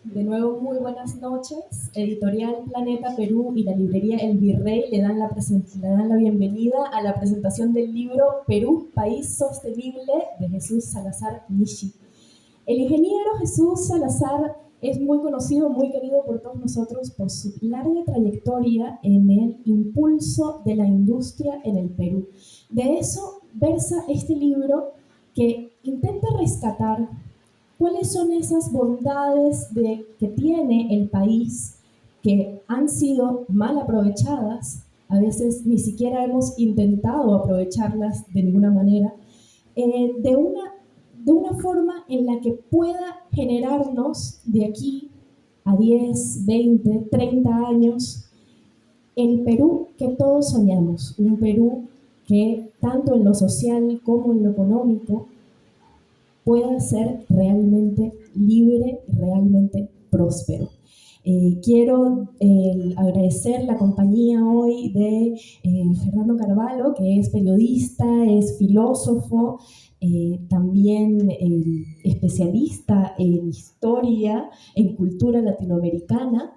De nuevo, muy buenas noches. Editorial Planeta Perú y la librería El Virrey le dan la bienvenida a la presentación del libro Perú, País Sostenible de Jesús Salazar Nishi. El ingeniero Jesús Salazar es muy conocido, muy querido por todos nosotros por su larga trayectoria en el impulso de la industria en el Perú. De eso versa este libro que intenta rescatar cuáles son esas bondades que tiene el país que han sido mal aprovechadas, a veces ni siquiera hemos intentado aprovecharlas de ninguna manera, de una forma en la que pueda generarnos de aquí a 10, 20, 30 años el Perú que todos soñamos, un Perú que tanto en lo social como en lo económico pueda ser realmente libre, realmente próspero. Quiero agradecer la compañía hoy de Fernando Carvalho, que es periodista, es filósofo, también especialista en historia, en cultura latinoamericana.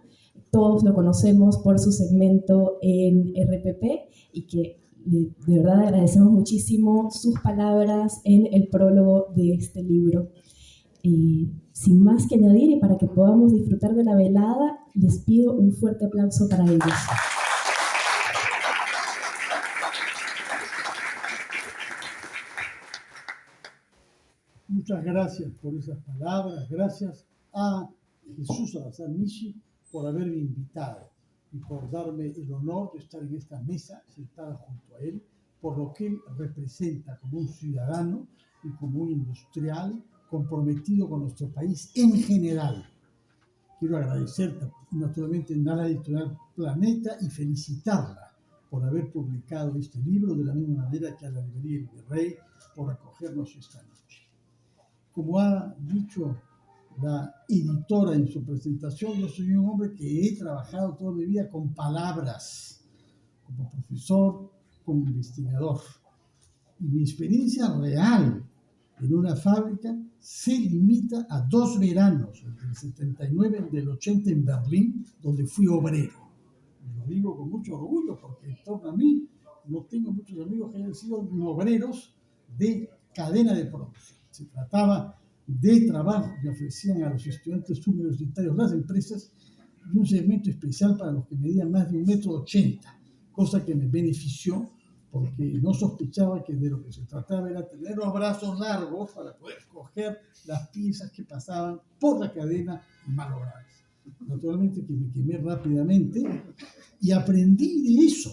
Todos lo conocemos por su segmento en RPP y que de verdad agradecemos muchísimo sus palabras en el prólogo de este libro. Sin más que añadir y para que podamos disfrutar de la velada, les pido un fuerte aplauso para ellos. Muchas gracias por esas palabras, gracias a Jesús Salazar Nishi por haberme invitado y por darme el honor de estar en esta mesa sentada junto a él, por lo que él representa como un ciudadano y como un industrial comprometido con nuestro país en general. Quiero agradecer naturalmente a la editorial Planeta y felicitarla por haber publicado este libro, de la misma manera que a la librería El Virrey por acogernos esta noche. Como ha dicho la editora en su presentación, yo soy un hombre que he trabajado toda mi vida con palabras, como profesor, como investigador. Y mi experiencia real en una fábrica se limita a 2 veranos, el del 79 y el del 80 en Berlín, donde fui obrero. Y lo digo con mucho orgullo porque en torno a mí no tengo muchos amigos que hayan sido obreros de cadena de producción. Se trataba de trabajo que ofrecían a los estudiantes universitarios las empresas y un segmento especial para los que medían más de 1,80 m, cosa que me benefició porque no sospechaba que de lo que se trataba era tener los brazos largos para poder coger las piezas que pasaban por la cadena malogradas. Naturalmente que me quemé rápidamente y aprendí de eso,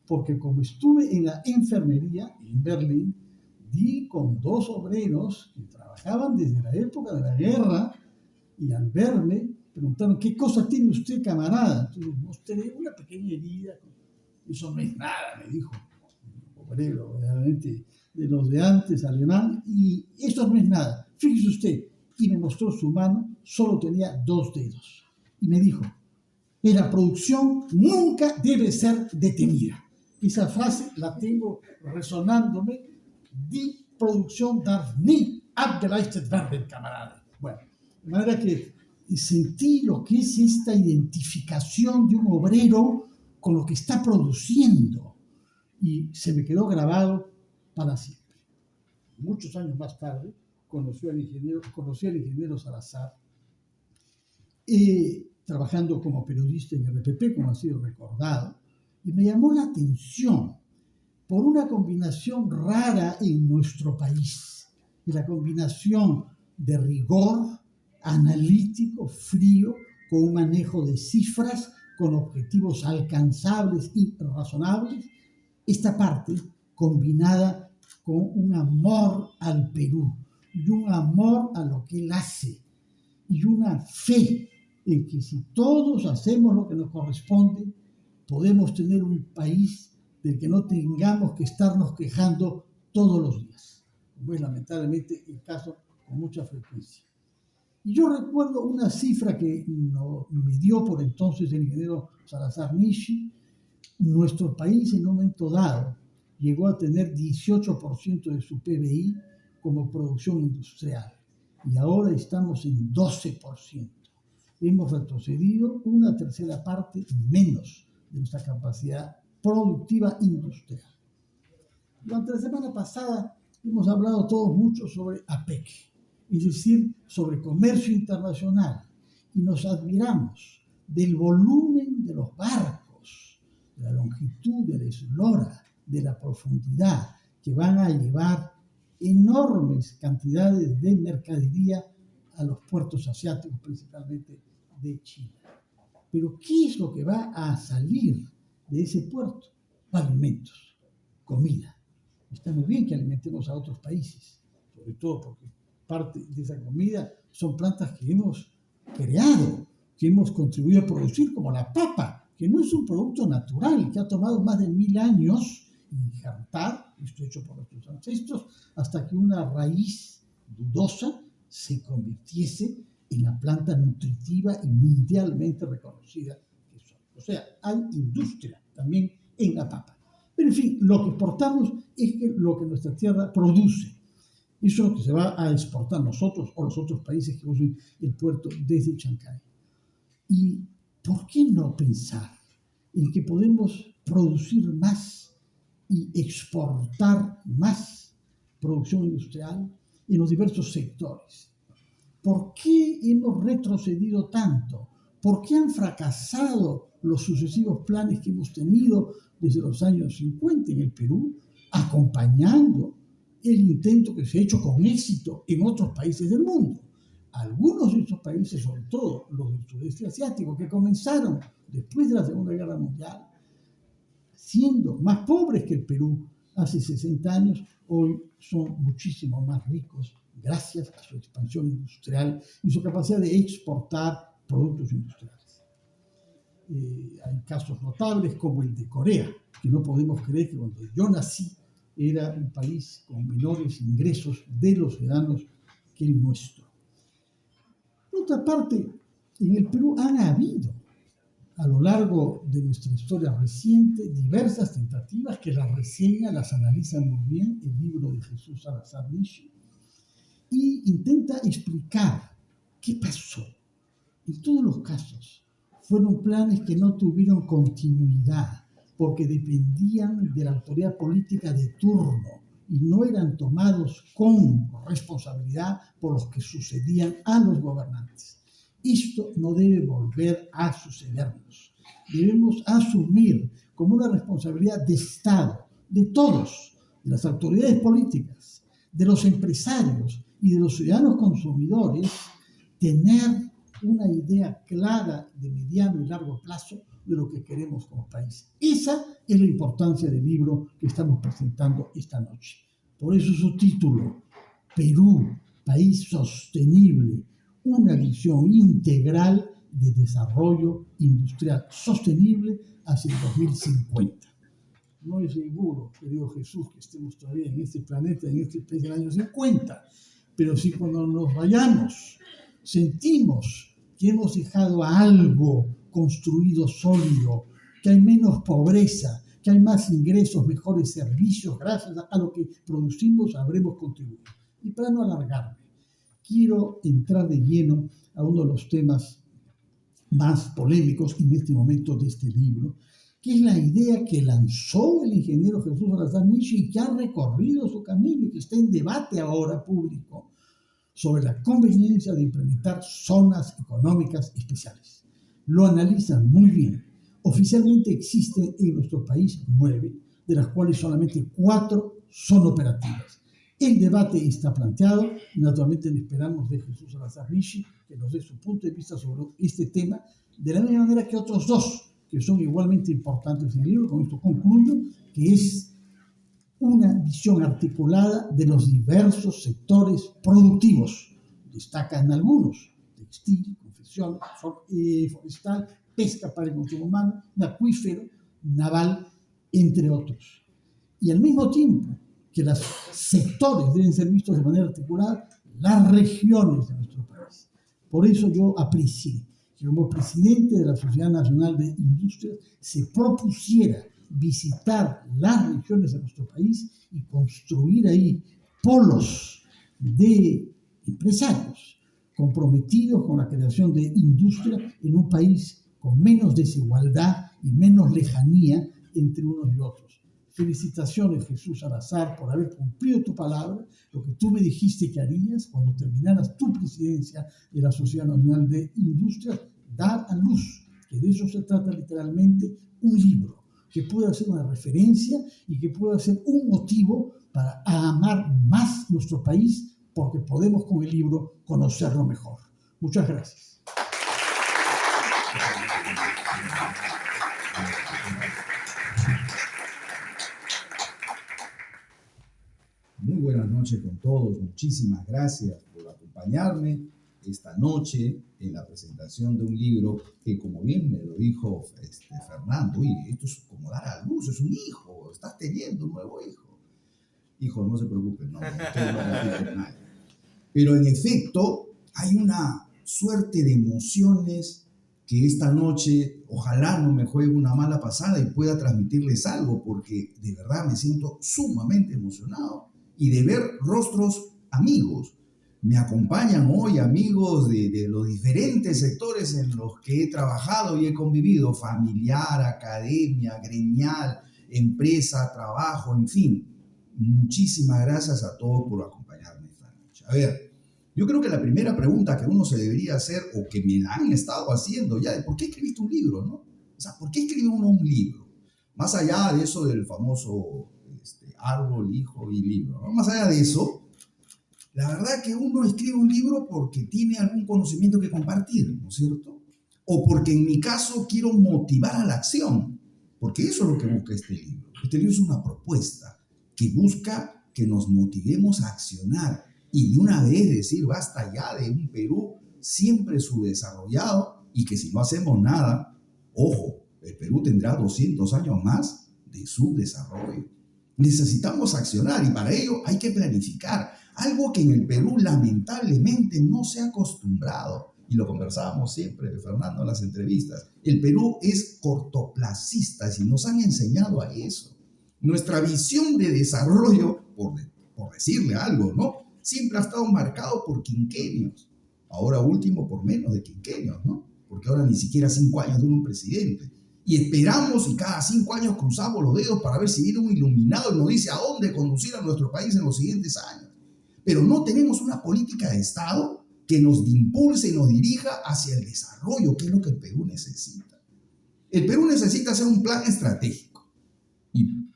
porque como estuve en la enfermería en Berlín, di con 2 obreros que trabajaban desde la época de la guerra y al verme preguntaron: ¿qué cosa tiene usted, camarada? Entonces mostré una pequeña herida. Eso no es nada, me dijo, obrero, realmente de los de antes, alemán, y eso no es nada. Fíjese usted, y me mostró su mano, solo tenía 2 dedos. Y me dijo: la producción nunca debe ser detenida. Esa frase la tengo resonándome. Die Produktion darf nie abgeleistet werden, camarada. Bueno, de manera que sentí lo que es esta identificación de un obrero con lo que está produciendo y se me quedó grabado para siempre. Muchos años más tarde conocí al ingeniero Salazar, trabajando como periodista en RPP, como ha sido recordado, y me llamó la atención por una combinación rara en nuestro país, y la combinación de rigor analítico, frío, con un manejo de cifras, con objetivos alcanzables y razonables, esta parte combinada con un amor al Perú y un amor a lo que él hace y una fe en que si todos hacemos lo que nos corresponde, podemos tener un país del que no tengamos que estarnos quejando todos los días, como es lamentablemente el caso con mucha frecuencia. Y yo recuerdo una cifra que me dio por entonces el ingeniero Salazar Nishi. Nuestro país en un momento dado llegó a tener 18% de su PBI como producción industrial y ahora estamos en 12%. hemos retrocedido una tercera parte menos de nuestra capacidad productiva industrial. Durante la semana pasada hemos hablado todos mucho sobre APEC, es decir, sobre comercio internacional, y nos admiramos del volumen de los barcos, de la longitud, de la eslora, de la profundidad, que van a llevar enormes cantidades de mercadería a los puertos asiáticos, principalmente de China. Pero ¿qué es lo que va a salir de ese puerto? Alimentos, comida. Está muy bien que alimentemos a otros países, sobre todo porque parte de esa comida son plantas que hemos creado, que hemos contribuido a producir, como la papa, que no es un producto natural, que ha tomado más de 1000 años injertar, esto hecho por nuestros ancestros, hasta que una raíz dudosa se convirtiese en la planta nutritiva y mundialmente reconocida que son. O sea, hay industria también en la papa. Pero en fin, lo que exportamos es lo que nuestra tierra produce. Eso es lo que se va a exportar nosotros o los otros países que usen el puerto desde Chancay. ¿Y por qué no pensar en que podemos producir más y exportar más producción industrial en los diversos sectores? ¿Por qué hemos retrocedido tanto? ¿Por qué han fracasado los sucesivos planes que hemos tenido desde los años 50 en el Perú, acompañando el intento que se ha hecho con éxito en otros países del mundo? Algunos de estos países, sobre todo los del sudeste asiático, que comenzaron después de la Segunda Guerra Mundial, siendo más pobres que el Perú hace 60 años, hoy son muchísimo más ricos gracias a su expansión industrial y su capacidad de exportar productos industriales. Hay casos notables como el de Corea, que no podemos creer que cuando yo nací era un país con menores ingresos de los ciudadanos que el nuestro. Por otra parte, en el Perú han habido a lo largo de nuestra historia reciente diversas tentativas que las reseña, las analiza muy bien el libro de Jesús Salazar Nishi y intenta explicar qué pasó. En todos los casos fueron planes que no tuvieron continuidad porque dependían de la autoridad política de turno y no eran tomados con responsabilidad por los que sucedían a los gobernantes. Esto no debe volver a sucedernos. Debemos asumir como una responsabilidad de Estado, de todos, de las autoridades políticas, de los empresarios y de los ciudadanos consumidores, tener una idea clara de mediano y largo plazo de lo que queremos como país. Esa es la importancia del libro que estamos presentando esta noche. Por eso su título, Perú, País Sostenible, una visión integral de desarrollo industrial sostenible hacia el 2050. No es seguro, querido Jesús, que estemos todavía en este planeta, en este país del año 50, pero si cuando nos vayamos sentimos que hemos dejado algo construido sólido, que hay menos pobreza, que hay más ingresos, mejores servicios, gracias a lo que producimos, habremos contribuido. Y para no alargarme, quiero entrar de lleno a uno de los temas más polémicos en este momento de este libro, que es la idea que lanzó el ingeniero Jesús Salazar Nishi y que ha recorrido su camino y que está en debate ahora público sobre la conveniencia de implementar zonas económicas especiales. Lo analiza muy bien. Oficialmente existen en nuestro país 9, de las cuales solamente 4 son operativas. El debate está planteado y naturalmente esperamos de Jesús Salazar Nishi que nos dé su punto de vista sobre este tema, de la misma manera que otros 2 que son igualmente importantes en el libro. Con esto concluyo, que es una visión articulada de los diversos sectores productivos. Destacan algunos: textil, confección, forestal, pesca para el consumo humano, acuífero, naval, entre otros. Y al mismo tiempo que los sectores deben ser vistos de manera articulada, las regiones de nuestro país. Por eso yo aprecié que como presidente de la Sociedad Nacional de Industrias se propusiera visitar las regiones de nuestro país y construir ahí polos de empresarios comprometidos con la creación de industria en un país con menos desigualdad y menos lejanía entre unos y otros. Felicitaciones, Jesús Salazar, por haber cumplido tu palabra, lo que tú me dijiste que harías cuando terminaras tu presidencia de la Sociedad Nacional de Industrias, dar a luz, que de eso se trata literalmente, un libro que pueda ser una referencia y que pueda ser un motivo para amar más nuestro país, porque podemos con el libro conocerlo mejor. Muchas gracias. Muy buenas noches con todos. Muchísimas gracias por acompañarme esta noche en la presentación de un libro que, como bien me lo dijo Fernando, oye, esto es como dar a luz, es un hijo, estás teniendo un nuevo hijo. Hijo, no se preocupen, no repiten nada. Pero en efecto, hay una suerte de emociones que esta noche ojalá no me juegue una mala pasada y pueda transmitirles algo, porque de verdad me siento sumamente emocionado y de ver rostros amigos. Me acompañan hoy amigos de los diferentes sectores en los que he trabajado y he convivido, familiar, academia, gremial, empresa, trabajo, en fin. Muchísimas gracias a todos por acompañarme esta noche. A ver, yo creo que la primera pregunta que uno se debería hacer, o que me la han estado haciendo ya, es ¿por qué escribiste un libro, no? O sea, ¿por qué escribe uno un libro? Más allá de eso del famoso árbol, hijo y libro, ¿no? Más allá de eso, la verdad que uno escribe un libro porque tiene algún conocimiento que compartir, ¿no es cierto? O porque en mi caso quiero motivar a la acción, porque eso es lo que busca este libro. Este libro es una propuesta que busca que nos motivemos a accionar y de una vez decir basta ya de un Perú siempre subdesarrollado y que si no hacemos nada, ojo, el Perú tendrá 200 años más de subdesarrollo. Necesitamos accionar y para ello hay que planificar, algo que en el Perú lamentablemente no se ha acostumbrado. Y lo conversábamos siempre, Fernando, en las entrevistas. El Perú es cortoplacista y nos han enseñado a eso. Nuestra visión de desarrollo, por decirle algo, ¿no? Siempre ha estado marcado por quinquenios. Ahora último por menos de quinquenios, ¿no? Porque ahora ni siquiera 5 años dura un presidente. Y esperamos y cada 5 años cruzamos los dedos para ver si viene un iluminado y nos dice a dónde conducir a nuestro país en los siguientes años. Pero no tenemos una política de Estado que nos impulse y nos dirija hacia el desarrollo, que es lo que el Perú necesita. El Perú necesita hacer un plan estratégico y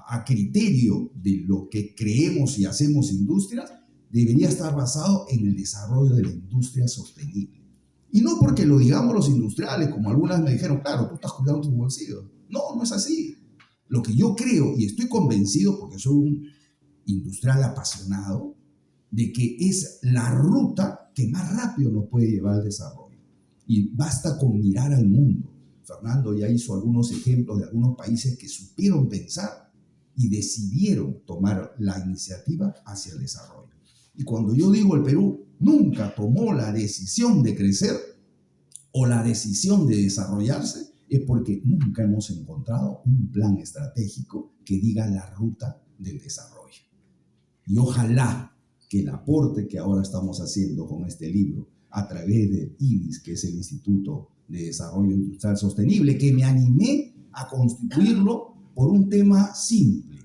a criterio de lo que creemos y hacemos industrias, debería estar basado en el desarrollo de la industria sostenible. Y no porque lo digamos los industriales, como algunas me dijeron, claro, tú estás cuidando tus bolsillos. No, no es así. Lo que yo creo, y estoy convencido porque soy un industrial apasionado, de que es la ruta que más rápido nos puede llevar al desarrollo. Y basta con mirar al mundo. Fernando ya hizo algunos ejemplos de algunos países que supieron pensar y decidieron tomar la iniciativa hacia el desarrollo. Y cuando yo digo el Perú nunca tomó la decisión de crecer o la decisión de desarrollarse, es porque nunca hemos encontrado un plan estratégico que diga la ruta del desarrollo. Y ojalá que el aporte que ahora estamos haciendo con este libro, a través del IDIS, que es el Instituto de Desarrollo Industrial Sostenible, que me animé a constituirlo por un tema simple.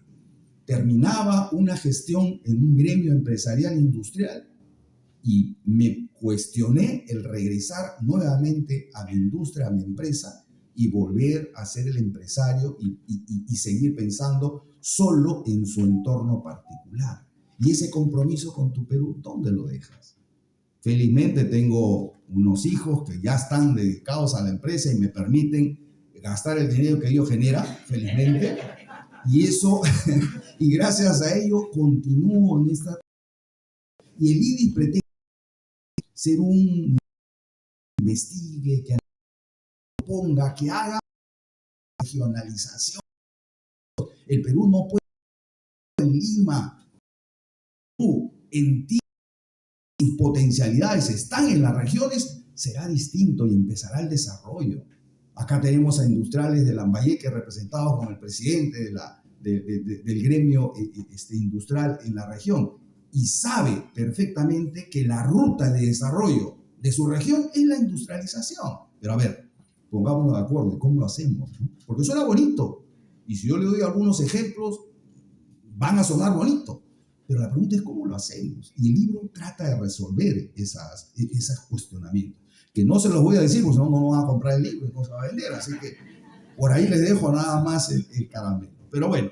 Terminaba una gestión en un gremio empresarial industrial y me cuestioné el regresar nuevamente a mi industria, a mi empresa, y volver a ser el empresario y seguir pensando solo en su entorno particular. Y ese compromiso con tu Perú, ¿dónde lo dejas? Felizmente tengo unos hijos que ya están dedicados a la empresa y me permiten gastar el dinero que ellos generan, felizmente. Y eso, y gracias a ello continúo en esta. Y el IDIS pretende ser un investigue, que ponga, que haga regionalización. El Perú no puede en Lima. En ti, tus potencialidades están en las regiones, será distinto y empezará el desarrollo. Acá tenemos a industriales de Lambayeque representados con el presidente del gremio industrial en la región. y sabe perfectamente que la ruta de desarrollo de su región es la industrialización. Pero a ver, pongámonos de acuerdo, ¿cómo lo hacemos? ¿No? Porque suena bonito, y si yo le doy algunos ejemplos, van a sonar bonito, pero la pregunta es cómo lo hacemos. Y el libro trata de resolver esos cuestionamientos, que no se los voy a decir, porque si no, no van a comprar el libro y no se va a vender, así que por ahí les dejo nada más el caramelo. Pero bueno,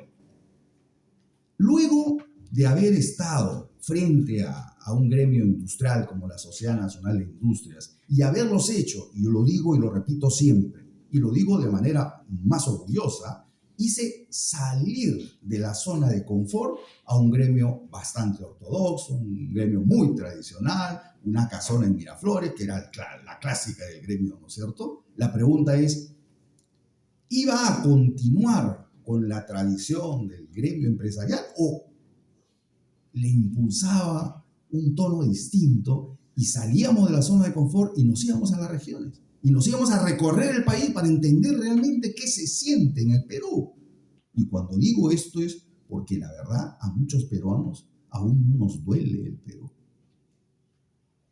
luego de haber estado frente a un gremio industrial como la Sociedad Nacional de Industrias y haberlos hecho, y yo lo digo y lo repito siempre, y lo digo de manera más orgullosa, hice salir de la zona de confort a un gremio bastante ortodoxo, un gremio muy tradicional, una casona en Miraflores, que era la clásica del gremio, ¿no es cierto? La pregunta es, ¿iba a continuar con la tradición del gremio empresarial o le impulsaba un tono distinto y salíamos de la zona de confort y nos íbamos a las regiones? Y nos íbamos a recorrer el país para entender realmente qué se siente en el Perú. Y cuando digo esto es porque la verdad a muchos peruanos aún no nos duele el Perú.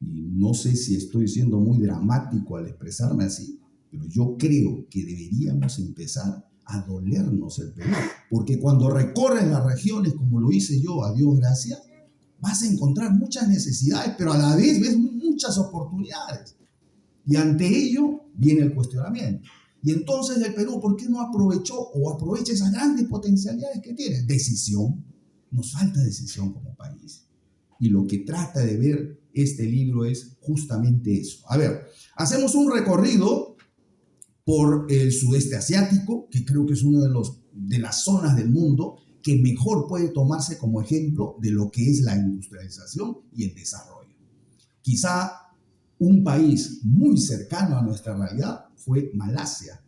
Y no sé si estoy siendo muy dramático al expresarme así, pero yo creo que deberíamos empezar a dolernos el Perú. Porque cuando recorres las regiones, como lo hice yo, a Dios gracias, vas a encontrar muchas necesidades, pero a la vez ves muchas oportunidades. Y ante ello viene el cuestionamiento. Y entonces el Perú, ¿por qué no aprovechó o aprovecha esas grandes potencialidades que tiene? Decisión. Nos falta decisión como país. Y lo que trata de ver este libro es justamente eso. A ver, hacemos un recorrido por el sudeste asiático, que creo que es una de las zonas del mundo que mejor puede tomarse como ejemplo de lo que es la industrialización y el desarrollo. Quizá un país muy cercano a nuestra realidad fue Malasia,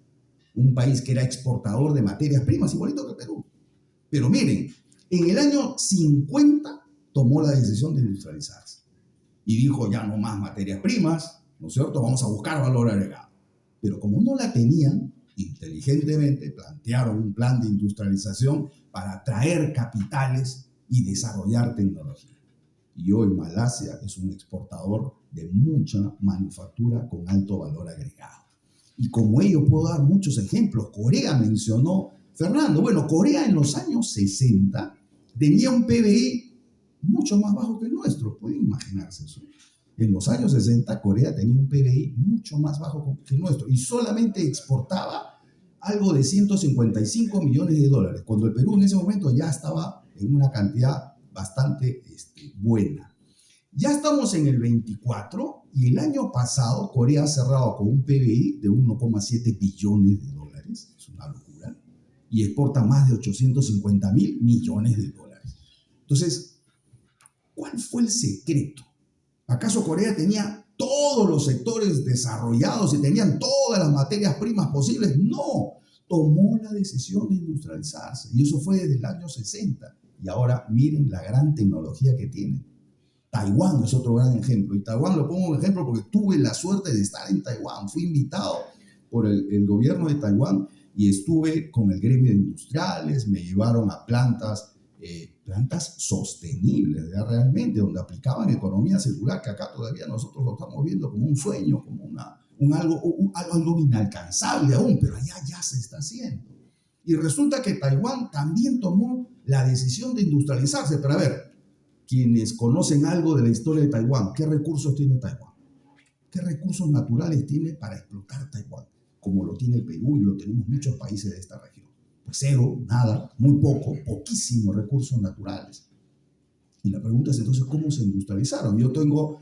un país que era exportador de materias primas, igualito que Perú. Pero miren, en el año 50 tomó la decisión de industrializarse y dijo ya no más materias primas, ¿no es cierto? Vamos a buscar valor agregado. Pero como no la tenían, inteligentemente plantearon un plan de industrialización para atraer capitales y desarrollar tecnología. Y hoy Malasia es un exportador de mucha manufactura con alto valor agregado. Y como ello puedo dar muchos ejemplos. Corea mencionó Fernando. Bueno, Corea en los años 60 tenía un PBI mucho más bajo que el nuestro. Pueden imaginarse eso. En los años 60 Corea tenía un PBI mucho más bajo que el nuestro y solamente exportaba algo de 155 millones de dólares, cuando el Perú en ese momento ya estaba en una cantidad bastante buena. Ya estamos en el 24 y el año pasado Corea ha cerrado con un PBI de 1,7 billones de dólares, es una locura, y exporta más de 850 mil millones de dólares. Entonces, ¿cuál fue el secreto? ¿Acaso Corea tenía todos los sectores desarrollados y tenían todas las materias primas posibles? No, tomó la decisión de industrializarse y eso fue desde el año 60. Y ahora miren la gran tecnología que tiene. Taiwán es otro gran ejemplo. Y Taiwán lo pongo un ejemplo porque tuve la suerte de estar en Taiwán. Fui invitado por el gobierno de Taiwán y estuve con el gremio de industriales. Me llevaron a plantas sostenibles, realmente, donde aplicaban economía circular, que acá todavía nosotros lo estamos viendo como un sueño, como algo inalcanzable aún, pero allá ya se está haciendo. Y resulta que Taiwán también tomó la decisión de industrializarse. Pero a ver, quienes conocen algo de la historia de Taiwán, ¿qué recursos tiene Taiwán? ¿Qué recursos naturales tiene para explotar Taiwán? Como lo tiene el Perú y lo tenemos muchos países de esta región. Pues cero, nada, muy poco, poquísimos recursos naturales. Y la pregunta es entonces, ¿cómo se industrializaron? Yo tengo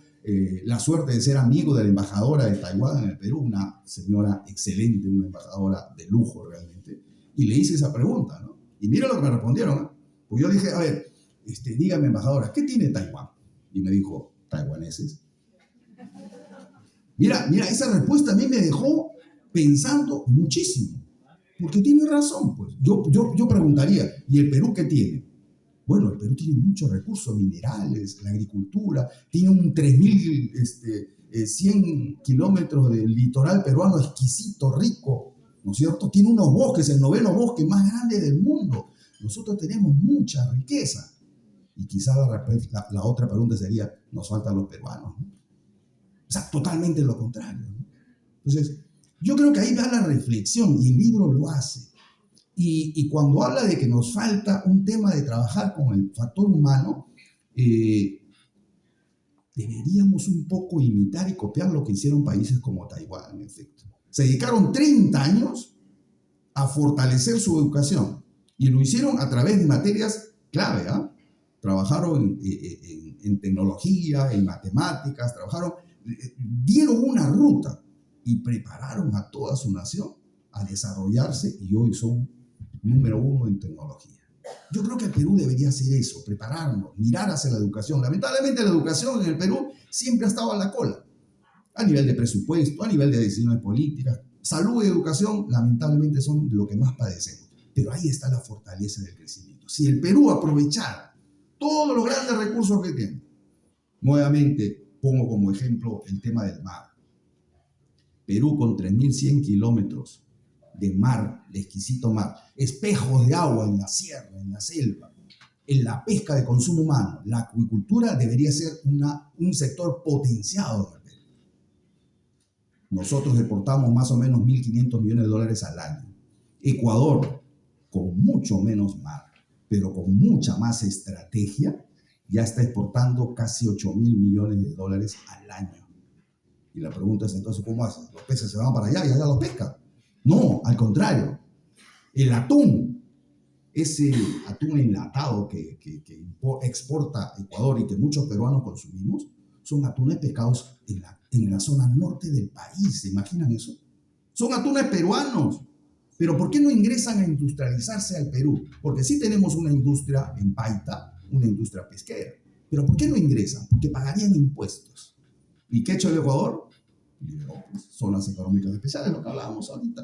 la suerte de ser amigo de la embajadora de Taiwán en el Perú, una señora excelente, una embajadora de lujo realmente, y le hice esa pregunta, ¿no? Y mira lo que me respondieron, ¿no? Pues yo le dije, a ver, dígame embajadora, ¿qué tiene Taiwán? Y me dijo, taiwaneses. Mira, esa respuesta a mí me dejó pensando muchísimo. Porque tiene razón, pues. Yo preguntaría, ¿y el Perú qué tiene? Bueno, el Perú tiene muchos recursos minerales, la agricultura, tiene un 3.100 kilómetros del litoral peruano exquisito, rico, ¿no es cierto? Tiene unos bosques, el 9º bosque más grande del mundo. Nosotros tenemos mucha riqueza. Y quizá la otra pregunta sería, ¿nos faltan los peruanos? ¿No? O sea, totalmente lo contrario, ¿no? Entonces, yo creo que ahí va la reflexión y el libro lo hace. Y cuando habla de que nos falta un tema de trabajar con el factor humano, deberíamos un poco imitar y copiar lo que hicieron países como Taiwán, en efecto. Se dedicaron 30 años a fortalecer su educación y lo hicieron a través de materias clave, ¿eh? Trabajaron en tecnología, en matemáticas, dieron una ruta y prepararon a toda su nación a desarrollarse y hoy son número 1 en tecnología. Yo creo que el Perú debería hacer eso, prepararnos, mirar hacia la educación. Lamentablemente la educación en el Perú siempre ha estado a la cola, a nivel de presupuesto, a nivel de decisiones políticas. Salud y educación lamentablemente son de lo que más padecemos, pero ahí está la fortaleza del crecimiento. Si el Perú aprovechara todos los grandes recursos que tiene, nuevamente pongo como ejemplo el tema del mar. Perú con 3.100 kilómetros de mar, de exquisito mar, espejos de agua en la sierra, en la selva, en la pesca de consumo humano, la acuicultura debería ser un sector potenciado en el Perú. Nosotros exportamos más o menos 1.500 millones de dólares al año. Ecuador, con mucho menos mar, pero con mucha más estrategia, ya está exportando casi 8.000 millones de dólares al año. Y la pregunta es entonces, ¿cómo hace? ¿Los peces se van para allá y allá los pescan? No, al contrario. El atún, ese atún enlatado que exporta Ecuador y que muchos peruanos consumimos, son atunes pescados en la zona norte del país. ¿Se imaginan eso? Son atunes peruanos. Pero ¿por qué no ingresan a industrializarse al Perú? Porque sí tenemos una industria en Paita, una industria pesquera. Pero ¿por qué no ingresan? Porque pagarían impuestos. ¿Y qué ha hecho el Ecuador? Zonas económicas especiales, lo que hablábamos ahorita.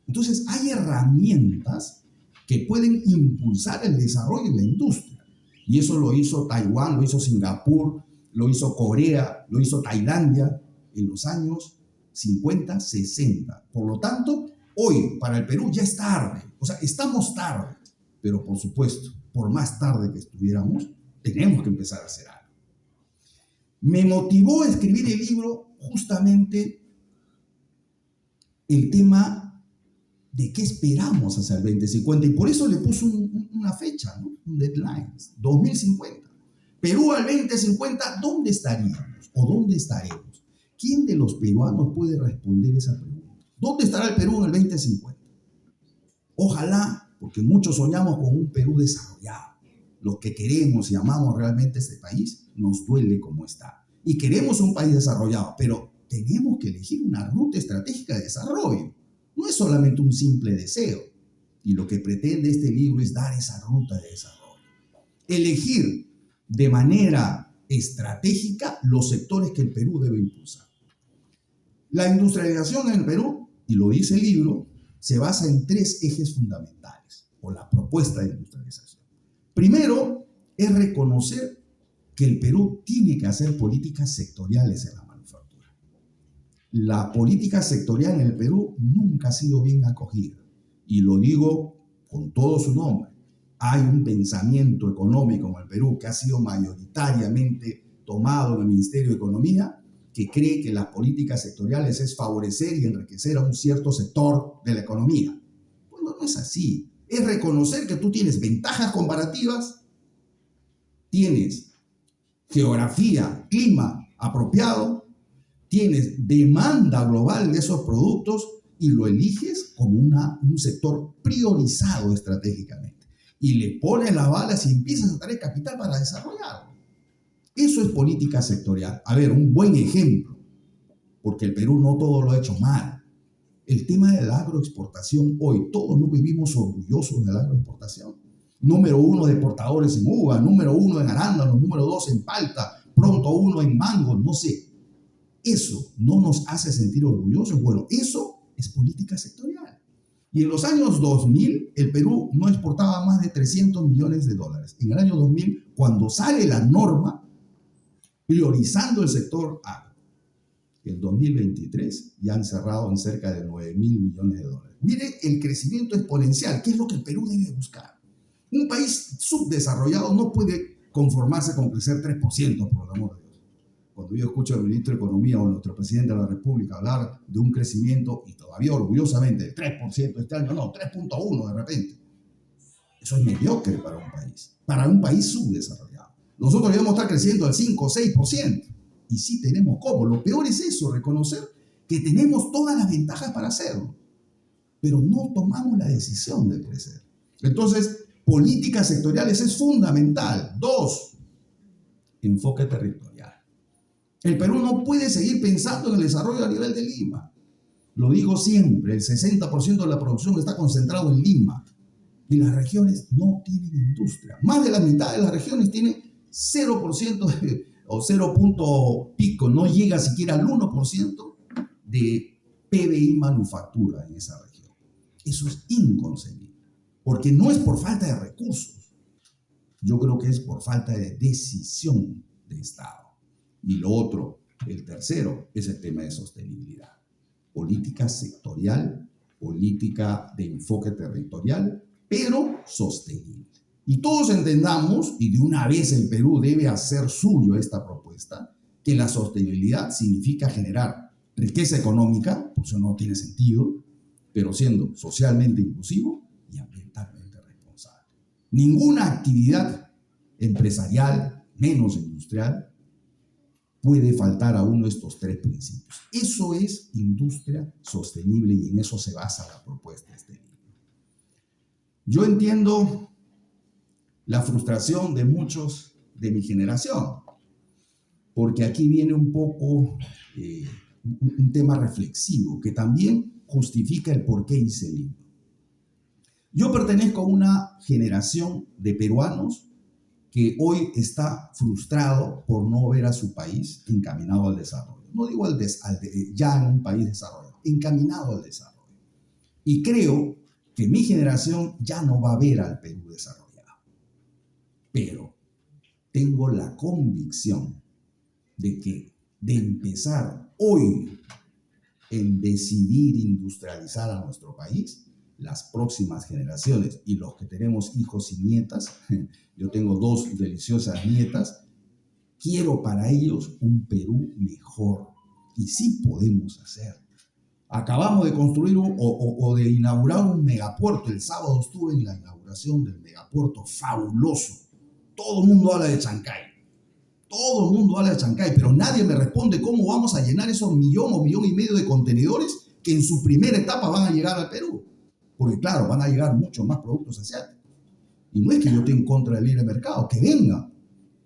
Entonces, hay herramientas que pueden impulsar el desarrollo de la industria. Y eso lo hizo Taiwán, lo hizo Singapur, lo hizo Corea, lo hizo Tailandia en los años 50, 60. Por lo tanto, hoy para el Perú ya es tarde. O sea, estamos tarde. Pero por supuesto, por más tarde que estuviéramos, tenemos que empezar a hacer algo. Me motivó a escribir el libro justamente el tema de qué esperamos hacia el 2050 y por eso le puse una fecha, ¿no? Un deadline, 2050. Perú al 2050, ¿dónde estaríamos o dónde estaremos? ¿Quién de los peruanos puede responder esa pregunta? ¿Dónde estará el Perú en el 2050? Ojalá, porque muchos soñamos con un Perú desarrollado. Los que queremos y amamos realmente este país, nos duele como está. Y queremos un país desarrollado, pero tenemos que elegir una ruta estratégica de desarrollo. No es solamente un simple deseo. Y lo que pretende este libro es dar esa ruta de desarrollo. Elegir de manera estratégica los sectores que el Perú debe impulsar. La industrialización en el Perú, y lo dice el libro, se basa en 3 ejes fundamentales, o la propuesta de industrialización. Primero, es reconocer que el Perú tiene que hacer políticas sectoriales en la manufactura. La política sectorial en el Perú nunca ha sido bien acogida. Y lo digo con todo su nombre. Hay un pensamiento económico en el Perú que ha sido mayoritariamente tomado en el Ministerio de Economía, que cree que las políticas sectoriales es favorecer y enriquecer a un cierto sector de la economía. Bueno, no es así. Es reconocer que tú tienes ventajas comparativas, tienes geografía, clima apropiado, tienes demanda global de esos productos y lo eliges como un sector priorizado estratégicamente. Y le pones las balas y empiezas a traer capital para desarrollarlo. Eso es política sectorial. A ver, un buen ejemplo, porque el Perú no todo lo ha hecho mal. El tema de la agroexportación hoy, todos no vivimos orgullosos de la agroexportación. Número 1 de exportadores en uva, número 1 en arándanos, número 2 en palta, pronto 1 en mango, no sé. Eso no nos hace sentir orgullosos. Bueno, eso es política sectorial. Y en los años 2000, el Perú no exportaba más de 300 millones de dólares. En el año 2000, cuando sale la norma, priorizando el sector agro, el 2023 ya han cerrado en cerca de 9.000 millones de dólares. Mire el crecimiento exponencial, ¿qué es lo que el Perú debe buscar? Un país subdesarrollado no puede conformarse con crecer 3%, por el amor de Dios. Cuando yo escucho al ministro de Economía o a nuestro presidente de la República hablar de un crecimiento, y todavía orgullosamente, de 3% este año, no, 3.1 de repente. Eso es mediocre para un país subdesarrollado. Nosotros debemos estar creciendo al 5 o 6%. Y sí tenemos cómo. Lo peor es eso, reconocer que tenemos todas las ventajas para hacerlo, pero no tomamos la decisión de crecer. Entonces, políticas sectoriales es fundamental. 2, enfoque territorial. El Perú no puede seguir pensando en el desarrollo a nivel de Lima. Lo digo siempre, el 60% de la producción está concentrado en Lima y las regiones no tienen industria. Más de la mitad de las regiones tienen 0% o 0 pico, no llega siquiera al 1% de PBI manufactura en esa región. Eso es inconcebible, porque no es por falta de recursos, yo creo que es por falta de decisión de Estado. Y lo otro, el tercero, es el tema de sostenibilidad. Política sectorial, política de enfoque territorial, pero sostenible. Y todos entendamos, y de una vez el Perú debe hacer suyo esta propuesta, que la sostenibilidad significa generar riqueza económica, pues eso no tiene sentido, pero siendo socialmente inclusivo y ambientalmente responsable. Ninguna actividad empresarial, menos industrial, puede faltar a uno de estos 3 principios. Eso es industria sostenible y en eso se basa la propuesta de este libro. Yo entiendo la frustración de muchos de mi generación, porque aquí viene un poco un tema reflexivo que también justifica el por qué hice el libro. Yo pertenezco a una generación de peruanos que hoy está frustrado por no ver a su país encaminado al desarrollo. No digo ya en un país desarrollado, encaminado al desarrollo. Y creo que mi generación ya no va a ver al Perú desarrollado. Pero tengo la convicción de que de empezar hoy en decidir industrializar a nuestro país, las próximas generaciones y los que tenemos hijos y nietas, yo tengo 2 deliciosas nietas, quiero para ellos un Perú mejor. Y sí podemos hacerlo. Acabamos de construir o de inaugurar un megapuerto. El sábado estuve en la inauguración del megapuerto, fabuloso. Todo el mundo habla de Chancay. Todo el mundo habla de Chancay, pero nadie me responde cómo vamos a llenar esos 1 millón o 1,5 millones de contenedores que en su primera etapa van a llegar al Perú. Porque claro, van a llegar muchos más productos asiáticos. Y no es que yo esté en contra del libre mercado, que venga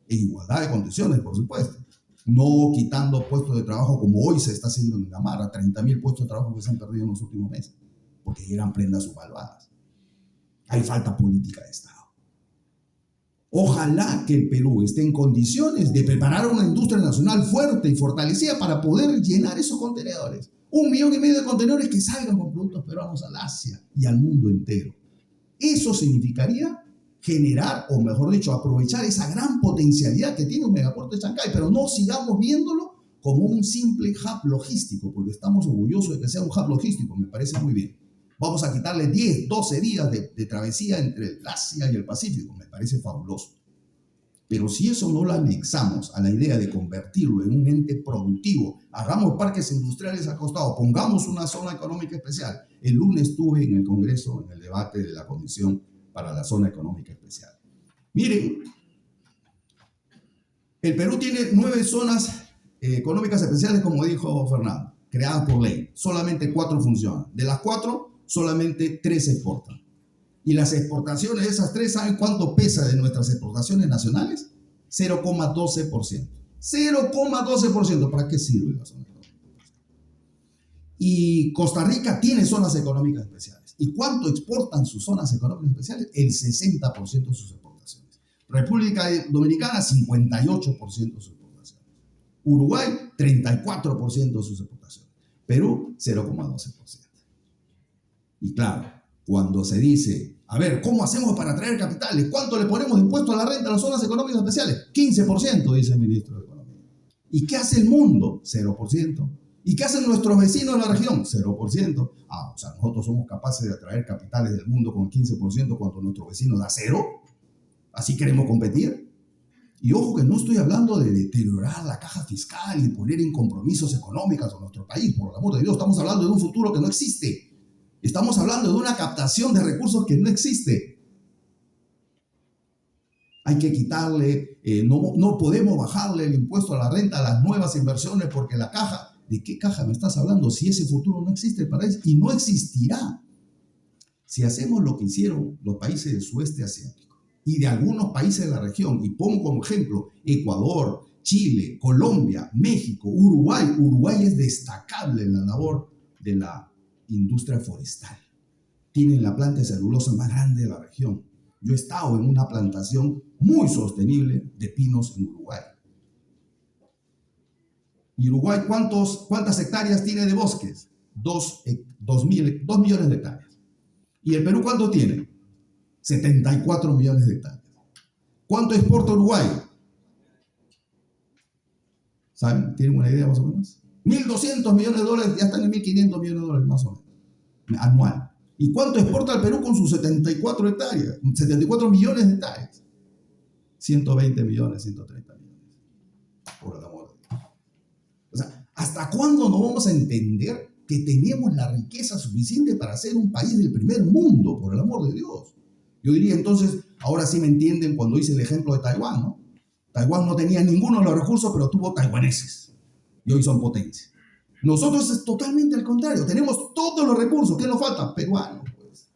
en igualdad de condiciones, por supuesto. No quitando puestos de trabajo como hoy se está haciendo en Gamarra, 30.000 puestos de trabajo que se han perdido en los últimos meses, porque llegan prendas subvaluadas. Hay falta política de Estado. Ojalá que el Perú esté en condiciones de preparar una industria nacional fuerte y fortalecida para poder llenar esos contenedores. 1,5 millones de contenedores que salgan con productos peruanos al Asia y al mundo entero. Eso significaría generar, o mejor dicho, aprovechar esa gran potencialidad que tiene un megapuerto de Chancay, pero no sigamos viéndolo como un simple hub logístico, porque estamos orgullosos de que sea un hub logístico, me parece muy bien. Vamos a quitarle 10, 12 días de travesía entre el Asia y el Pacífico, me parece fabuloso. Pero si eso no lo anexamos a la idea de convertirlo en un ente productivo, hagamos parques industriales al costado, pongamos una zona económica especial. El lunes estuve en el Congreso, en el debate de la Comisión para la Zona Económica Especial. Miren, el Perú tiene 9 zonas económicas especiales, como dijo Fernando, creadas por ley. Solamente 4 funcionan. De las 4, solamente 3 se exportan. Y las exportaciones de esas 3, ¿saben cuánto pesa de nuestras exportaciones nacionales? 0,12%. 0,12%. ¿Para qué sirve la zona económica especial? Y Costa Rica tiene zonas económicas especiales. ¿Y cuánto exportan sus zonas económicas especiales? El 60% de sus exportaciones. República Dominicana, 58% de sus exportaciones. Uruguay, 34% de sus exportaciones. Perú, 0,12%. Y claro, cuando se dice, a ver, ¿cómo hacemos para atraer capitales? ¿Cuánto le ponemos de impuesto a la renta a las zonas económicas especiales? 15%, dice el ministro de Economía. ¿Y qué hace el mundo? 0%. ¿Y qué hacen nuestros vecinos de la región? 0%. O sea, nosotros somos capaces de atraer capitales del mundo con 15% cuando nuestro vecino da 0%. ¿Así queremos competir? Y ojo que no estoy hablando de deteriorar la caja fiscal y poner en compromisos económicos a nuestro país, por el amor de Dios. Estamos hablando de un futuro que no existe. Estamos hablando de una captación de recursos que no existe. Hay que quitarle, no podemos bajarle el impuesto a la renta a las nuevas inversiones porque la caja, ¿de qué caja me estás hablando? Si ese futuro no existe para eso y no existirá. Si hacemos lo que hicieron los países del sudeste asiático y de algunos países de la región, y pongo como ejemplo Ecuador, Chile, Colombia, México, Uruguay. Uruguay es destacable en la labor de la industria forestal. Tienen la planta de celulosa más grande de la región. Yo he estado en una plantación muy sostenible de pinos en Uruguay. ¿Y Uruguay cuántas hectáreas tiene de bosques? 2 millones de hectáreas. ¿Y el Perú cuánto tiene? 74 millones de hectáreas. ¿Cuánto exporta Uruguay? ¿Saben? ¿Tienen una idea más o menos? 1.200 millones de dólares, ya están en 1.500 millones de dólares más o menos, anual. ¿Y cuánto exporta el Perú con sus 74 hectáreas? 74 millones de hectáreas. 120 millones, 130 millones. Por el amor de Dios. O sea, ¿hasta cuándo no vamos a entender que tenemos la riqueza suficiente para ser un país del primer mundo? Por el amor de Dios. Yo diría entonces, ahora sí me entienden cuando hice el ejemplo de Taiwán, ¿no? Taiwán no tenía ninguno de los recursos, pero tuvo taiwaneses. Y hoy son potencia. Nosotros es totalmente al contrario. Tenemos todos los recursos. ¿Qué nos falta? Peruanos, pues.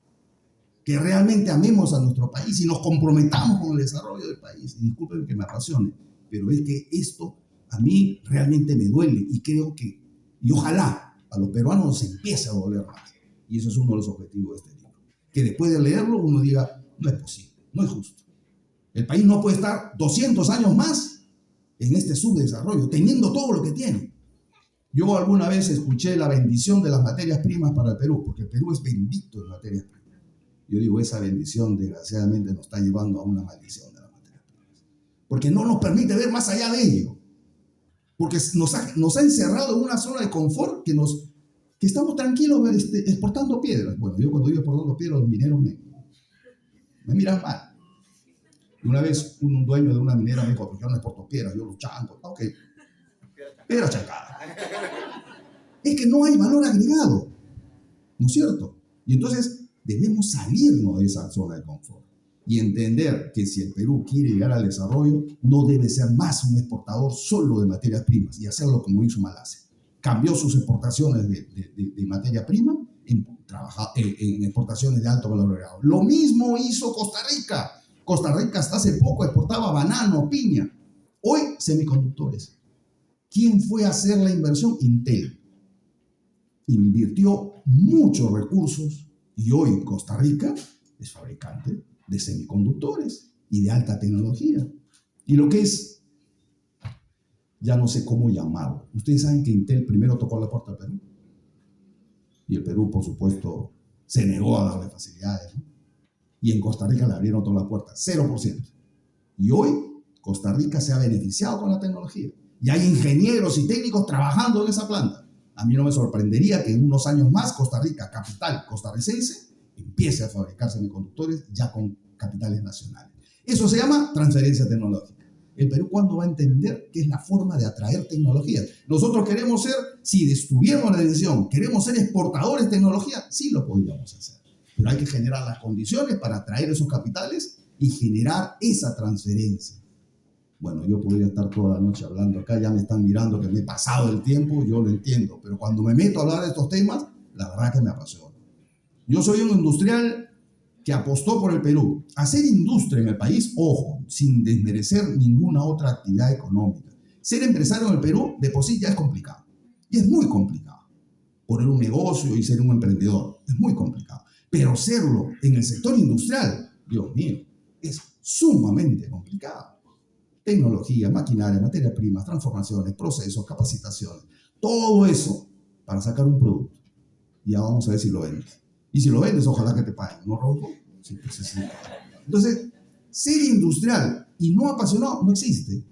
Que realmente amemos a nuestro país y nos comprometamos con el desarrollo del país. Y disculpen que me apasione, pero es que esto a mí realmente me duele y creo que, y ojalá a los peruanos nos empiece a doler más. Y eso es uno de los objetivos de este libro. Que después de leerlo uno diga, no es posible, no es justo. El país no puede estar 200 años más en este subdesarrollo, teniendo todo lo que tiene. Yo alguna vez escuché la bendición de las materias primas para el Perú, porque el Perú es bendito en materias primas. Yo digo, esa bendición desgraciadamente nos está llevando a una maldición de las materias primas. Porque no nos permite ver más allá de ello. Porque nos ha encerrado en una zona de confort que estamos tranquilos exportando piedras. Bueno, yo cuando iba exportando piedras, los mineros me miran mal. Y una vez un dueño de una minera me dijo, pues yo no exporto piedras, yo los chanco. Ok, piedra chancada. Es que no hay valor agregado, ¿no es cierto? Y entonces debemos salirnos de esa zona de confort y entender que si el Perú quiere llegar al desarrollo, no debe ser más un exportador solo de materias primas y hacerlo como hizo Malasia. Cambió sus exportaciones de materia prima en exportaciones de alto valor agregado. Lo mismo hizo Costa Rica. Costa Rica hasta hace poco exportaba banano, piña. Hoy, semiconductores. ¿Quién fue a hacer la inversión? Intel. Invirtió muchos recursos y hoy Costa Rica es fabricante de semiconductores y de alta tecnología. Y lo que es, ya no sé cómo llamarlo. Ustedes saben que Intel primero tocó la puerta al Perú. Y el Perú, por supuesto, se negó a darle facilidades, ¿no? Y en Costa Rica le abrieron toda la puerta, 0%. Y hoy Costa Rica se ha beneficiado con la tecnología. Y hay ingenieros y técnicos trabajando en esa planta. A mí no me sorprendería que en unos años más Costa Rica, capital costarricense, empiece a fabricar semiconductores ya con capitales nacionales. Eso se llama transferencia tecnológica. ¿El Perú cuándo va a entender que es la forma de atraer tecnología? Nosotros queremos ser, si estuviéramos la decisión, queremos ser exportadores de tecnología, sí lo podríamos hacer. Pero hay que generar las condiciones para atraer esos capitales y generar esa transferencia. Bueno, yo podría estar toda la noche hablando acá, ya me están mirando que me he pasado el tiempo, yo lo entiendo, pero cuando me meto a hablar de estos temas, la verdad que me apasiona. Yo soy un industrial que apostó por el Perú. Hacer industria en el país, ojo, sin desmerecer ninguna otra actividad económica. Ser empresario en el Perú de por sí ya es complicado. Y es muy complicado. Poner un negocio y ser un emprendedor es muy complicado. Pero serlo en el sector industrial, Dios mío, es sumamente complicado. Tecnología, maquinaria, materias primas, transformaciones, procesos, capacitaciones, todo eso para sacar un producto. Y ya vamos a ver si lo vendes. Y si lo vendes, ojalá que te paguen, ¿no, Rodolfo? Sí, pues sí. Entonces, ser industrial y no apasionado no existe.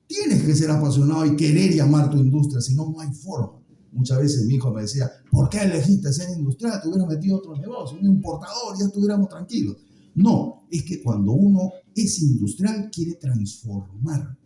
Tienes que ser apasionado y querer llamar tu industria, si no, no hay forma. Muchas veces mi hijo me decía, ¿por qué elegiste ser industrial? Te hubieras metido otro negocio, un importador, ya estuviéramos tranquilos. No, es que cuando uno es industrial quiere transformar,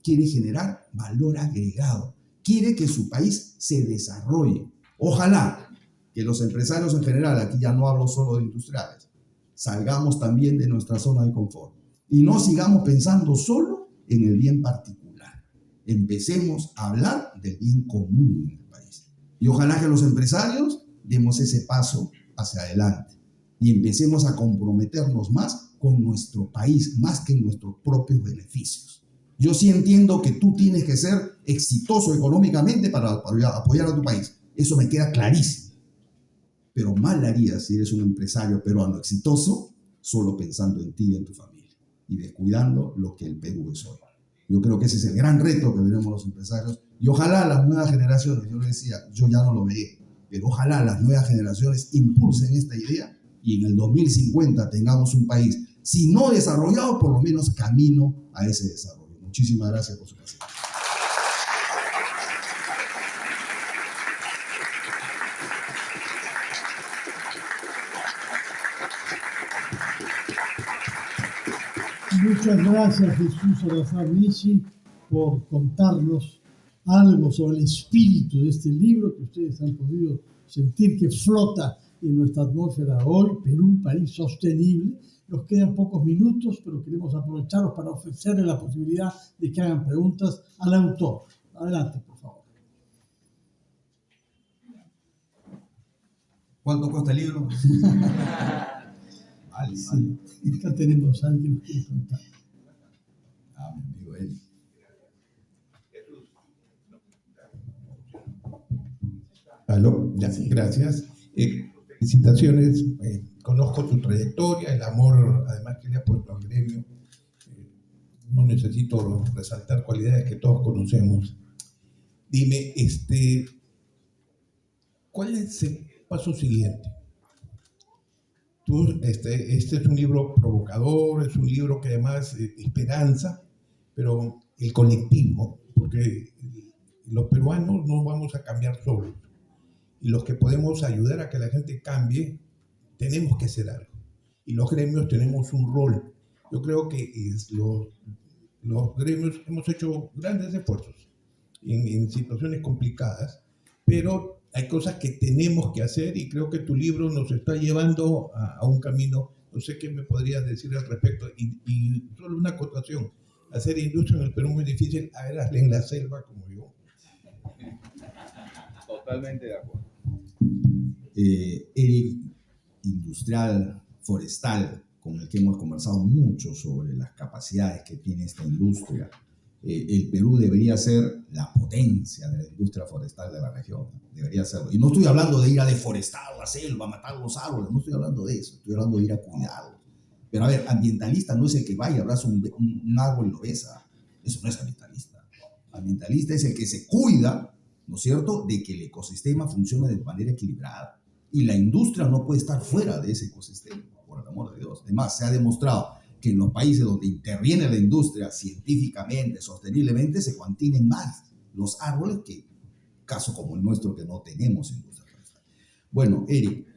quiere generar valor agregado, quiere que su país se desarrolle. Ojalá que los empresarios en general, aquí ya no hablo solo de industriales, salgamos también de nuestra zona de confort y no sigamos pensando solo en el bien particular. Empecemos a hablar del bien común en el país. Y ojalá que los empresarios demos ese paso hacia adelante y empecemos a comprometernos más con nuestro país, más que en nuestros propios beneficios. Yo sí entiendo que tú tienes que ser exitoso económicamente para apoyar a tu país. Eso me queda clarísimo. Pero mal harías si eres un empresario peruano exitoso solo pensando en ti y en tu familia y descuidando lo que el Perú es hoy. Yo creo que ese es el gran reto que tenemos los empresarios y ojalá las nuevas generaciones, yo le decía, yo ya no lo veré, pero ojalá las nuevas generaciones impulsen esta idea y en el 2050 tengamos un país, si no desarrollado, por lo menos camino a ese desarrollo. Muchísimas gracias por su presencia. Muchas gracias, Jesús Salazar Nishi, por contarnos algo sobre el espíritu de este libro que ustedes han podido sentir que flota en nuestra atmósfera hoy, Perú, país sostenible. Nos quedan pocos minutos, pero queremos aprovecharlos para ofrecerle la posibilidad de que hagan preguntas al autor. Adelante, por favor. ¿Cuánto cuesta el libro? Vale, Sí, acá tenemos a alguien que quiere contar. Mi amigo Eli. Aló, ya, sí, gracias. Felicitaciones, conozco tu trayectoria, el amor además que le has puesto al gremio. No necesito resaltar cualidades que todos conocemos. Dime, ¿cuál es el paso siguiente? Este es un libro provocador, es un libro que además esperanza, pero el colectivo, porque los peruanos no vamos a cambiar solos. Y los que podemos ayudar a que la gente cambie, tenemos que hacer algo. Y los gremios tenemos un rol. Yo creo que los gremios hemos hecho grandes esfuerzos en situaciones complicadas, pero hay cosas que tenemos que hacer y creo que tu libro nos está llevando a un camino. No sé qué me podrías decir al respecto. Y solo una acotación. Hacer industria en el Perú es muy difícil. Hazla en la selva como yo. Totalmente de acuerdo. Eric, industrial, forestal, con el que hemos conversado mucho sobre las capacidades que tiene esta industria. El Perú debería ser la potencia de la industria forestal de la región, debería serlo. Y no estoy hablando de ir a deforestar la selva, matar los árboles, no estoy hablando de eso, estoy hablando de ir a cuidarlos. Pero a ver, ambientalista no es el que vaya, abraza un árbol y lo besa, eso no es ambientalista. Ambientalista es el que se cuida, ¿no es cierto?, de que el ecosistema funcione de manera equilibrada. Y la industria no puede estar fuera de ese ecosistema, por el amor de Dios. Además, se ha demostrado que en los países donde interviene la industria científicamente, sosteniblemente, se mantienen más los árboles que caso como el nuestro que no tenemos industria forestal. Bueno, Eric,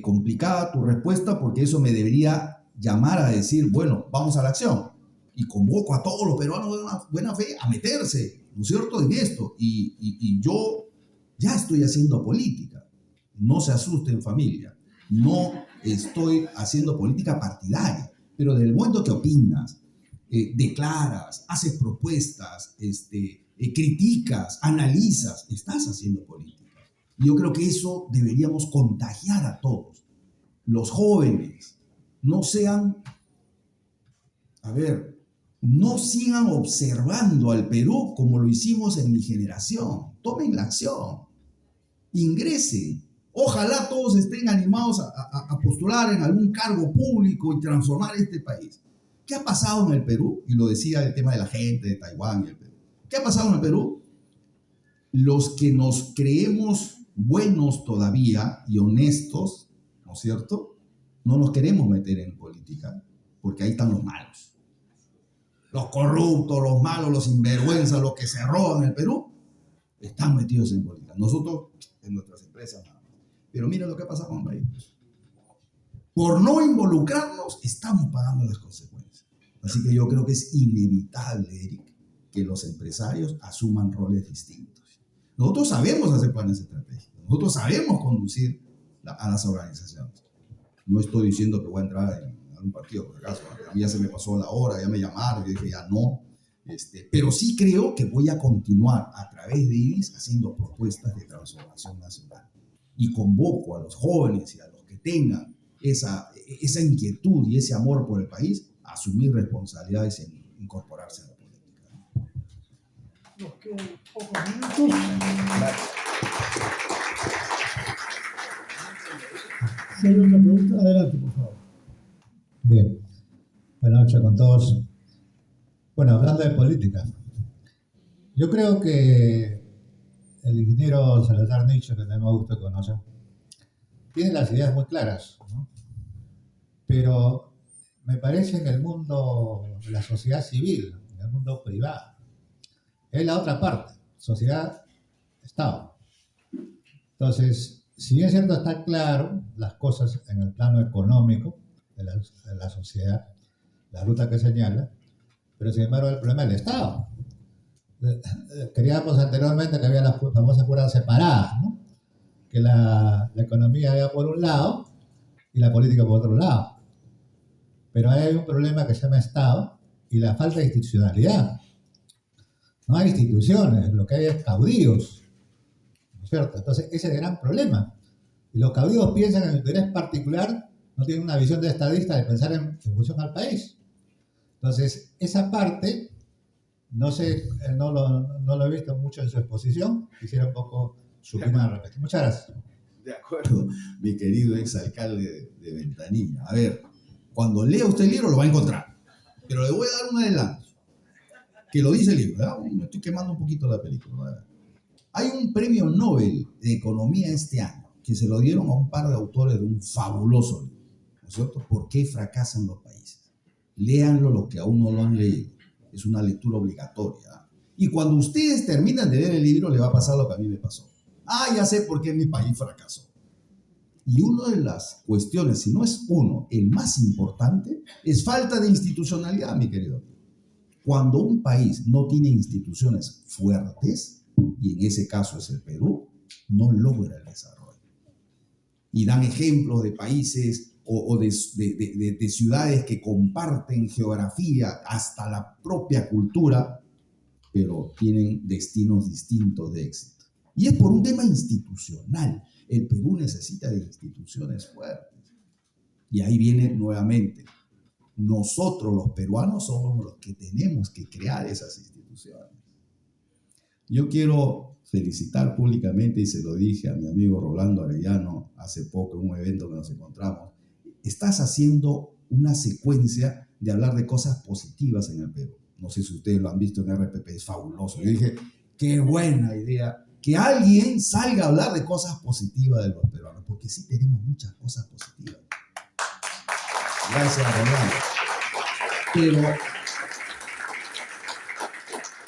complicada tu respuesta porque eso me debería llamar a decir, bueno, vamos a la acción. Y convoco a todos los peruanos de buena fe a meterse, ¿no es cierto?, en esto. Y yo ya estoy haciendo política. No se asusten, familia. No estoy haciendo política partidaria. Pero desde el momento que opinas, declaras, haces propuestas, criticas, analizas, estás haciendo política. Y yo creo que eso deberíamos contagiar a todos. Los jóvenes no sean, no sigan observando al Perú como lo hicimos en mi generación. Tomen la acción, ingresen. Ojalá todos estén animados a postular en algún cargo público y transformar este país. ¿Qué ha pasado en el Perú? Y lo decía el tema de la gente de Taiwán y el Perú. ¿Qué ha pasado en el Perú? Los que nos creemos buenos todavía y honestos, ¿no es cierto?, no nos queremos meter en política porque ahí están los malos. Los corruptos, los malos, los sinvergüenzas, los que se roban el Perú, están metidos en política. Nosotros, en nuestras empresas, nada más. Pero mira lo que pasa con el país. Por no involucrarnos, estamos pagando las consecuencias. Así que yo creo que es inevitable, Eric, que los empresarios asuman roles distintos. Nosotros sabemos hacer planes estratégicos. Nosotros sabemos conducir a las organizaciones. No estoy diciendo que voy a entrar en algún partido, por acaso. A mí ya se me pasó la hora, ya me llamaron, yo dije ya no. Pero sí creo que voy a continuar a través de IDIS haciendo propuestas de transformación nacional. Y convoco a los jóvenes y a los que tengan esa inquietud y ese amor por el país a asumir responsabilidades en incorporarse a la política. Nos quedan pocos minutos. Si hay otra pregunta, adelante, por favor. Bien, buenas noches con todos. Bueno, hablando de política, yo creo que el ingeniero Salazar Nietzsche, que tenemos gusto de conocer, tiene las ideas muy claras, ¿no? Pero me parece en el mundo de la sociedad civil, en el mundo privado, es la otra parte, sociedad-estado. Entonces, si bien es cierto, está claro las cosas en el plano económico de la sociedad, la ruta que señala, pero sin embargo el problema es el Estado. Queríamos anteriormente que había las famosas cuerdas separadas, ¿no? Que la economía iba por un lado y la política por otro lado. Pero hay un problema que se llama Estado y la falta de institucionalidad. No hay instituciones, lo que hay es caudillos, ¿no es cierto? Entonces ese es el gran problema. Y los caudillos piensan en el interés particular, no tienen una visión de estadista de pensar en función al país. Entonces esa parte, no sé, no lo he visto mucho en su exposición, quisiera un poco su opinión al respecto. Muchas gracias. De acuerdo, mi querido exalcalde de Ventanilla. A ver, cuando lea usted el libro lo va a encontrar, pero le voy a dar un adelanto, que lo dice el libro, ¿verdad? Me estoy quemando un poquito la película, ¿verdad? Hay un premio Nobel de Economía este año, que se lo dieron a un par de autores de un fabuloso libro, ¿no es cierto? ¿Por qué fracasan los países? Léanlo los que aún no lo han leído, es una lectura obligatoria. Y cuando ustedes terminan de leer el libro, le va a pasar lo que a mí me pasó. Ya sé por qué mi país fracasó. Y una de las cuestiones, si no es el más importante, es falta de institucionalidad, mi querido. Cuando un país no tiene instituciones fuertes, y en ese caso es el Perú, no logra el desarrollo. Y dan ejemplos de países o de ciudades que comparten geografía, hasta la propia cultura, pero tienen destinos distintos de éxito. Y es por un tema institucional. El Perú necesita de instituciones fuertes. Y ahí viene nuevamente. Nosotros los peruanos somos los que tenemos que crear esas instituciones. Yo quiero felicitar públicamente, y se lo dije a mi amigo Rolando Arellano hace poco en un evento que nos encontramos. Estás haciendo una secuencia de hablar de cosas positivas en el Perú. No sé si ustedes lo han visto en RPP, es fabuloso. Yo dije, qué buena idea que alguien salga a hablar de cosas positivas de los peruanos, porque sí tenemos muchas cosas positivas. Gracias, Rolando.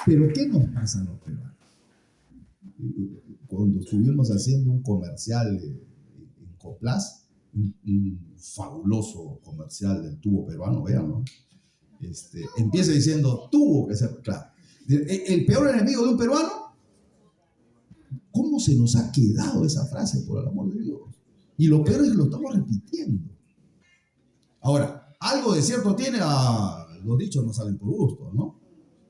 Pero ¿qué nos pasa a los peruanos? Cuando estuvimos haciendo un comercial en Coplas, un fabuloso comercial del tubo peruano, véanlo, empieza diciendo, tuvo que ser, claro, el peor enemigo de un peruano. ¿Cómo se nos ha quedado esa frase, por el amor de Dios? Y lo peor es que lo estamos repitiendo. Ahora, algo de cierto tiene, los dichos no salen por gusto, ¿no?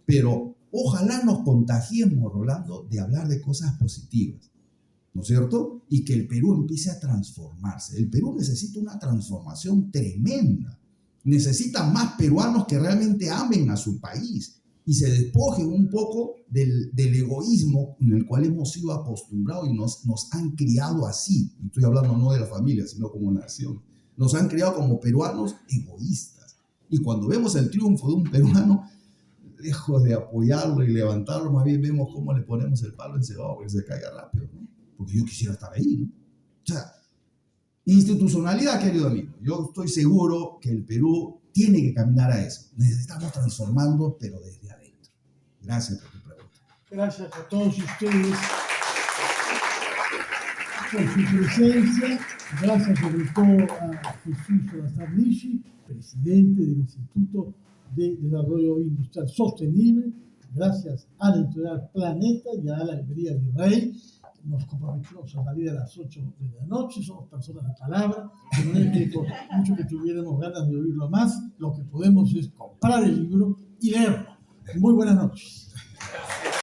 Pero ojalá nos contagiemos, Rolando, de hablar de cosas positivas, ¿no es cierto? Y que el Perú empiece a transformarse. El Perú necesita una transformación tremenda. Necesita más peruanos que realmente amen a su país y se despojen un poco del egoísmo en el cual hemos sido acostumbrados y nos han criado así. Estoy hablando no de la familia, sino como nación. Nos han criado como peruanos egoístas. Y cuando vemos el triunfo de un peruano, lejos de apoyarlo y levantarlo, más bien vemos cómo le ponemos el palo encebado para que se caiga rápido, ¿no? Porque yo quisiera estar ahí, ¿no? O sea, institucionalidad, querido amigo. Yo estoy seguro que el Perú tiene que caminar a eso. Necesitamos transformando, pero desde adentro. Gracias por tu pregunta. Gracias a todos ustedes por su presencia. Gracias sobre todo a Jesús Salazar Nishi, presidente del Instituto de Desarrollo Industrial Sostenible. Gracias a la editorial Planeta y a la librería Virrey. Nos comprometimos a salir a las 8 de la noche, somos personas de palabra, que no es que por mucho que tuviéramos ganas de oírlo más, lo que podemos es comprar el libro y leerlo. Muy buenas noches.